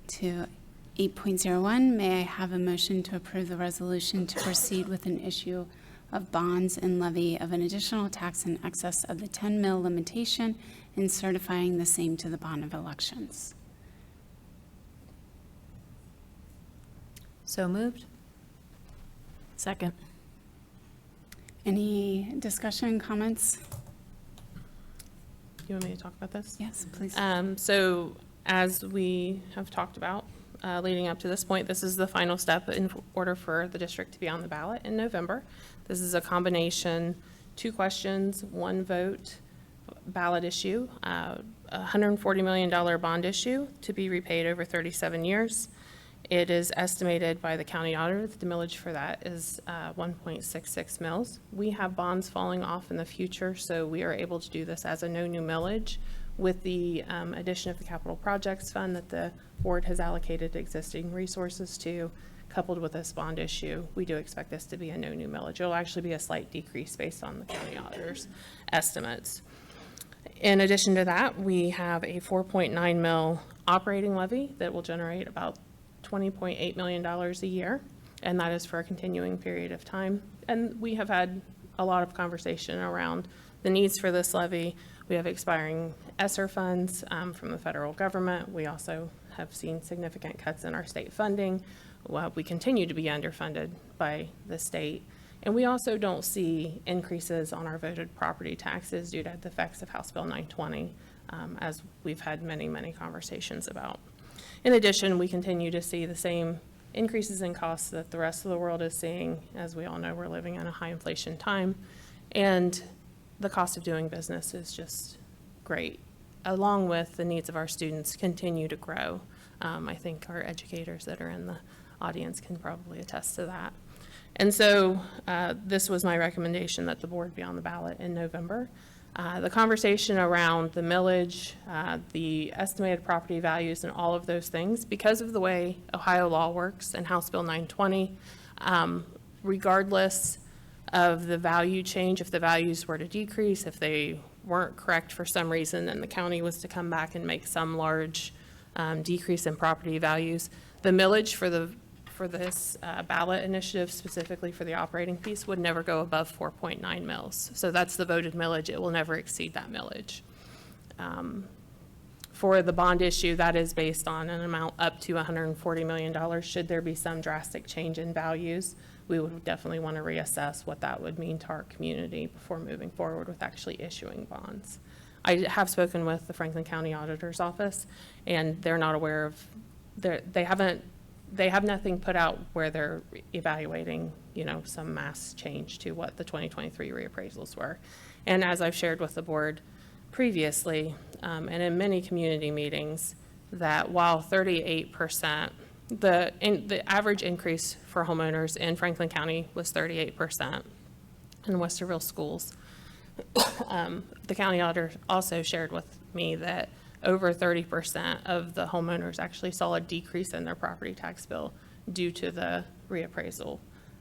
to 8.01, may I have a motion to approve the resolution to proceed with an issue of bonds and levy of an additional tax in excess of the 10 mil limitation and certifying the same to the bond of elections? So moved. Second. Any discussion, comments? You want me to talk about this? Yes, please. So as we have talked about leading up to this point, this is the final step in order for the district to be on the ballot in November. This is a combination, 2 questions, 1 vote ballot issue, $140 million bond issue to be repaid over 37 years. It is estimated by the county auditor that the millage for that is 1.66 mils. We have bonds falling off in the future, so we are able to do this as a no new millage with the addition of the capital projects fund that the board has allocated existing resources to, coupled with this bond issue. We do expect this to be a no new millage. It'll actually be a slight decrease based on the county auditor's estimates. In addition to that, we have a 4.9 mil operating levy that will generate about $20.8 million a year, and that is for a continuing period of time. And we have had a lot of conversation around the needs for this levy. We have expiring ESSER funds from the federal government. We also have seen significant cuts in our state funding. Well, we continue to be underfunded by the state. And we also don't see increases on our voted property taxes due to the effects of House Bill 920, as we've had many, many conversations about. In addition, we continue to see the same increases in costs that the rest of the world is seeing. As we all know, we're living in a high inflation time, and the cost of doing business is just great, along with the needs of our students continue to grow. I think our educators that are in the audience can probably attest to that. And so this was my recommendation that the board be on the ballot in November. The conversation around the millage, the estimated property values, and all of those things, because of the way Ohio law works and House Bill 920, regardless of the value change, if the values were to decrease, if they weren't correct for some reason, and the county was to come back and make some large decrease in property values, the millage for this ballot initiative, specifically for the operating piece, would never go above 4.9 mils. So that's the voted millage. It will never exceed that millage. For the bond issue, that is based on an amount up to $140 million. Should there be some drastic change in values, we would definitely want to reassess what that would mean to our community before moving forward with actually issuing bonds. I have spoken with the Franklin County Auditor's Office, and they're not aware of, they have nothing put out where they're evaluating, some mass change to what the 2023 reappraisals were. And as I've shared with the board previously, and in many community meetings, that while 38%, the average increase for homeowners in Franklin County was 38% in Westerville schools. The county auditor also shared with me that over 30% of the homeowners actually saw a decrease in their property tax bill due to the reappraisal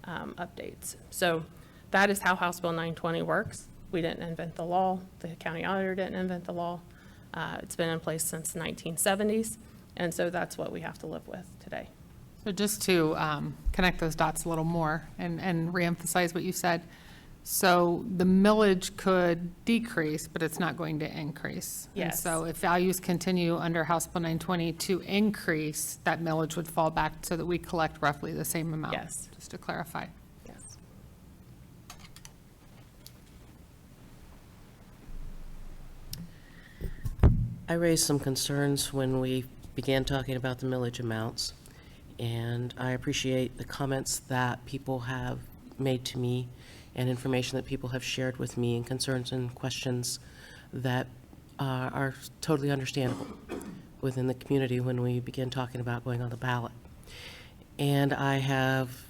updates. So that is how House Bill 920 works. We didn't invent the law. The county auditor didn't invent the law. It's been in place since the 1970s, and so that's what we have to live with today. So just to connect those dots a little more and reemphasize what you said, so the millage could decrease, but it's not going to increase. Yes. And so if values continue under House Bill 920 to increase, that millage would fall back so that we collect roughly the same amount. Yes. Just to clarify. Yes. I raised some concerns when we began talking about the millage amounts, and I appreciate the comments that people have made to me and information that people have shared with me, and concerns and questions that are totally understandable within the community when we begin talking about going on the ballot. And I have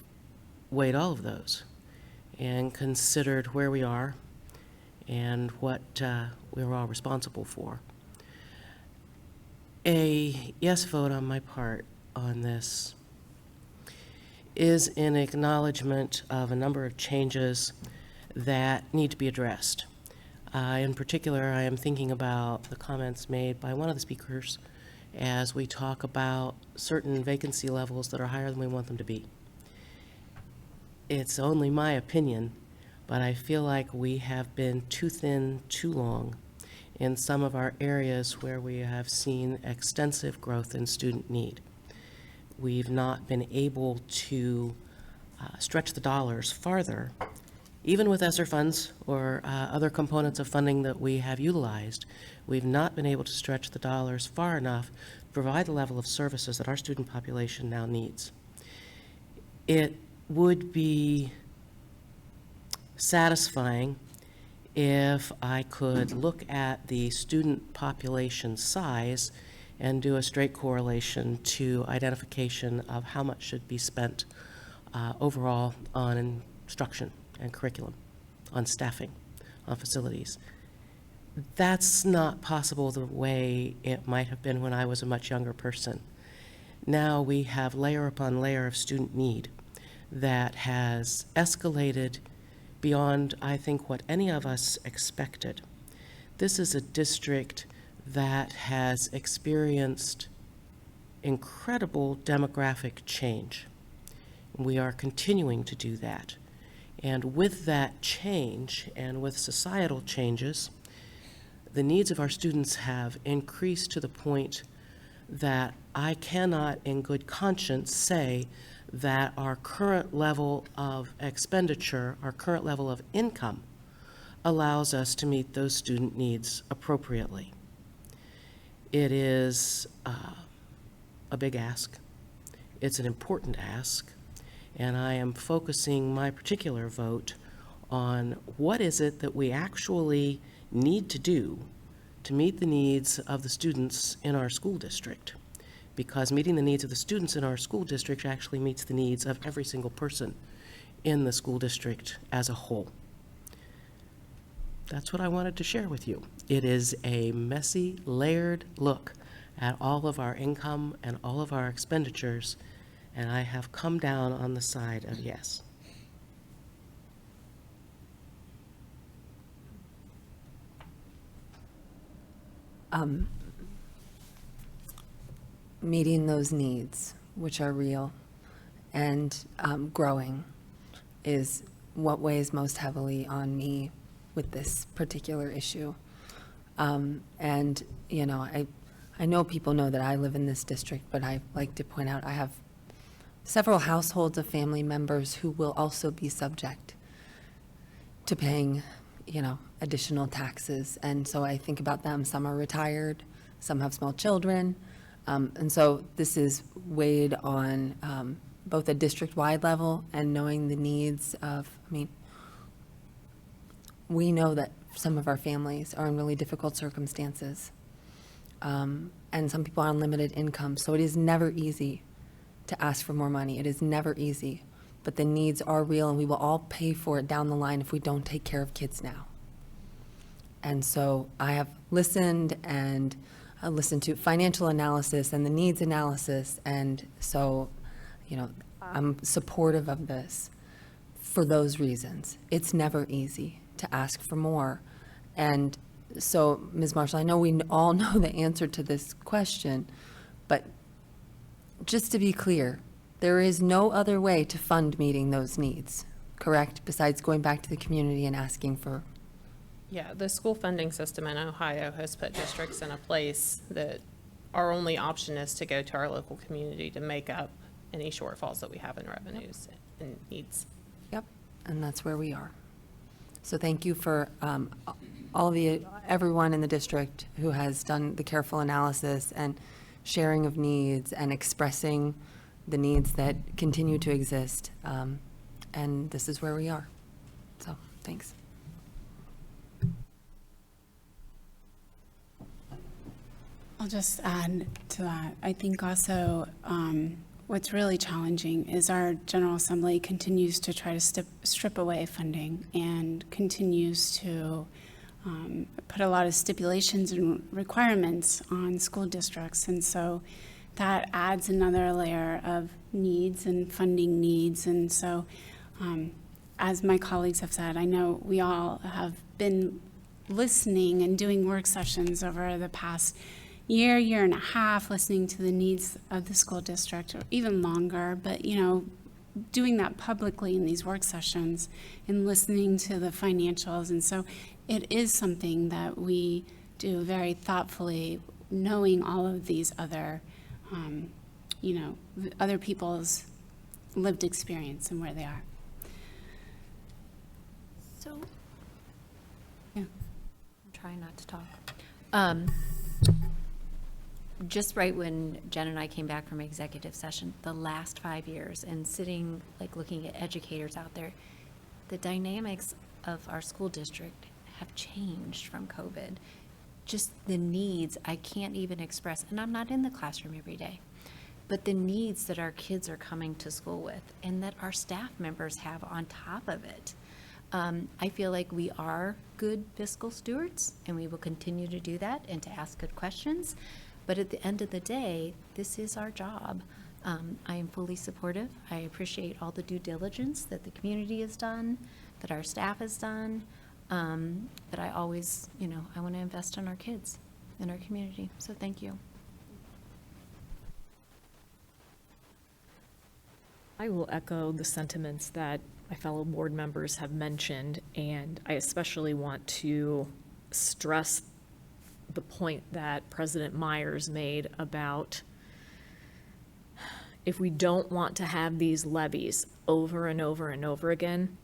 weighed all of those and considered where we are and what we're all responsible for. A yes vote on my part on this is an acknowledgement of a number of changes that need to be addressed. In particular, I am thinking about the comments made by one of the speakers as we talk about certain vacancy levels that are higher than we want them to be. It's only my opinion, but I feel like we have been too thin too long in some of our areas where we have seen extensive growth in student need. We've not been able to stretch the dollars farther, even with ESSER funds or other components of funding that we have utilized. We've not been able to stretch the dollars far enough to provide the level of services that our student population now needs. It would be satisfying if I could look at the student population size and do a straight correlation to identification of how much should be spent overall on instruction and curriculum, on staffing, on facilities. That's not possible the way it might have been when I was a much younger person. Now we have layer upon layer of student need that has escalated beyond, I think, what any of us expected. This is a district that has experienced incredible demographic change. We are continuing to do that. And with that change and with societal changes, the needs of our students have increased to the point that I cannot in good conscience say that our current level of expenditure, our current level of income, allows us to meet those student needs appropriately. It is a big ask. It's an important ask. And I am focusing my particular vote on what is it that we actually need to do to meet the needs of the students in our school district. Because meeting the needs of the students in our school district actually meets the needs of every single person in the school district as a whole. That's what I wanted to share with you. It is a messy, layered look at all of our income and all of our expenditures, and I have come down on the side of yes. Meeting those needs, which are real, and growing, is what weighs most heavily on me with this particular issue. And, you know, I know people know that I live in this district, but I like to point out I have several households of family members who will also be subject to paying, you know, additional taxes. And so I think about them. Some are retired, some have small children. And so this is weighed on both a district-wide level and knowing the needs of, I mean, we know that some of our families are in really difficult circumstances. And some people are on limited income. So it is never easy to ask for more money. It is never easy. But the needs are real, and we will all pay for it down the line if we don't take care of kids now. And so I have listened, and I listened to financial analysis and the needs analysis. And so, you know, I'm supportive of this for those reasons. It's never easy to ask for more. And so, Ms. Marshall, I know we all know the answer to this question, but just to be clear, there is no other way to fund meeting those needs, correct? Besides going back to the community and asking for. Yeah, the school funding system in Ohio has put districts in a place that our only option is to go to our local community to make up any shortfalls that we have in revenues and needs. Yep, and that's where we are. So thank you for everyone in the district who has done the careful analysis and sharing of needs and expressing the needs that continue to exist. And this is where we are. So, thanks. I'll just add to that. I think also what's really challenging is our General Assembly continues to try to strip away funding and continues to put a lot of stipulations and requirements on school districts. And so that adds another layer of needs and funding needs. And so as my colleagues have said, I know we all have been listening and doing work sessions over the past year and a half, listening to the needs of the school district, or even longer, but, doing that publicly in these work sessions and listening to the financials. And so it is something that we do very thoughtfully, knowing all of these other, other people's lived experience and where they are. So, Yeah. I'm trying not to talk. Just right when Jen and I came back from executive session, the last 5 years, and sitting, like, looking at educators out there, the dynamics of our school district have changed from COVID. Just the needs, I can't even express, and I'm not in the classroom every day, but the needs that our kids are coming to school with and that our staff members have on top of it. I feel like we are good fiscal stewards, and we will continue to do that and to ask good questions. But at the end of the day, this is our job. I am fully supportive. I appreciate all the due diligence that the community has done, that our staff has done. But I always, I want to invest in our kids, in our community. So thank you. I will echo the sentiments that my fellow board members have mentioned, and I especially want to stress the point that President Myers made about if we don't want to have these levies over and over and over again,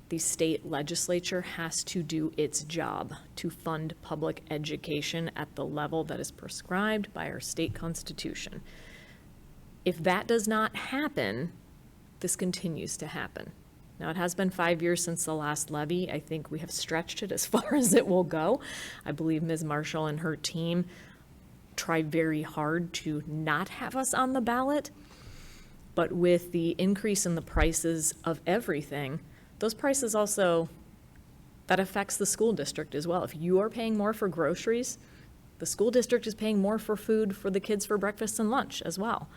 the state legislature has to do its job to fund public education at the level that is prescribed by our state constitution. If that does not happen, this continues to happen. Now, it has been 5 years since the last levy. I think we have stretched it as far as it will go. I believe Ms. Marshall and her team tried very hard to not have us on the ballot. But with the increase in the prices of everything, those prices also, that affects the school district as well. If you are paying more for groceries, the school district is paying more for food for the kids for breakfast and lunch as well.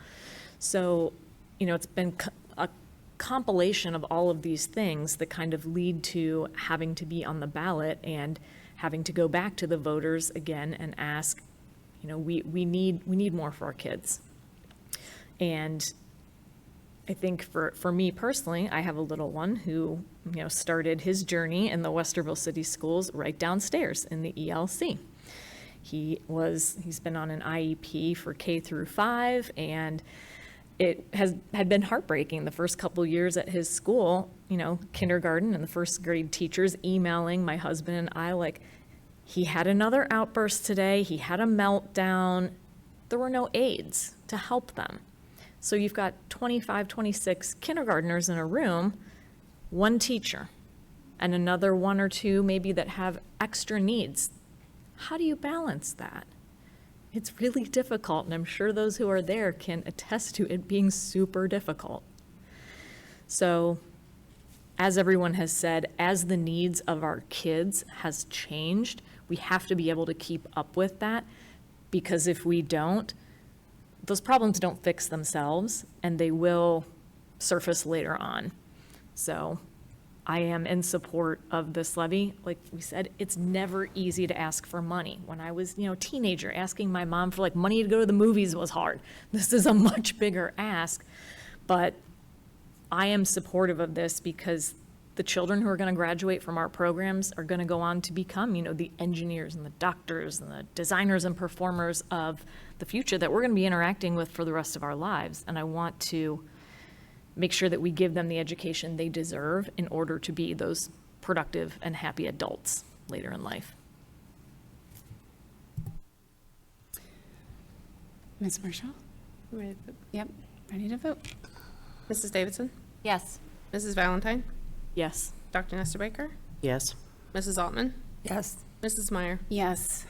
So, it's been a compilation of all of these things that kind of lead to having to be on the ballot and having to go back to the voters again and ask, we need more for our kids. And I think for me personally, I have a little one who, started his journey in the Westerville City Schools right downstairs in the ELC. He's been on an IEP for K through 5, and it had been heartbreaking the first couple years at his school, kindergarten and the first grade teachers emailing my husband and I like, he had another outburst today, he had a meltdown. There were no aides to help them. So you've got 25, 26 kindergartners in a room, one teacher, and another 1 or 2 maybe that have extra needs. How do you balance that? It's really difficult, and I'm sure those who are there can attest to it being super difficult. So, as everyone has said, as the needs of our kids has changed, we have to be able to keep up with that, because if we don't, those problems don't fix themselves, and they will surface later on. So I am in support of this levy. Like we said, it's never easy to ask for money. When I was, a teenager, asking my mom for money to go to the movies was hard. This is a much bigger ask, but I am supportive of this because the children who are going to graduate from our programs are going to go on to become, the engineers and the doctors and the designers and performers of the future that we're going to be interacting with for the rest of our lives. And I want to make sure that we give them the education they deserve in order to be those productive and happy adults later in life. Ms. Marshall? Ready to vote? Yep, ready to vote. Mrs. Davidson? Yes. Mrs. Valentine? Yes. Dr. Nestor Baker? Yes. Mrs. Altman? Yes. Mrs. Meyer? Yes.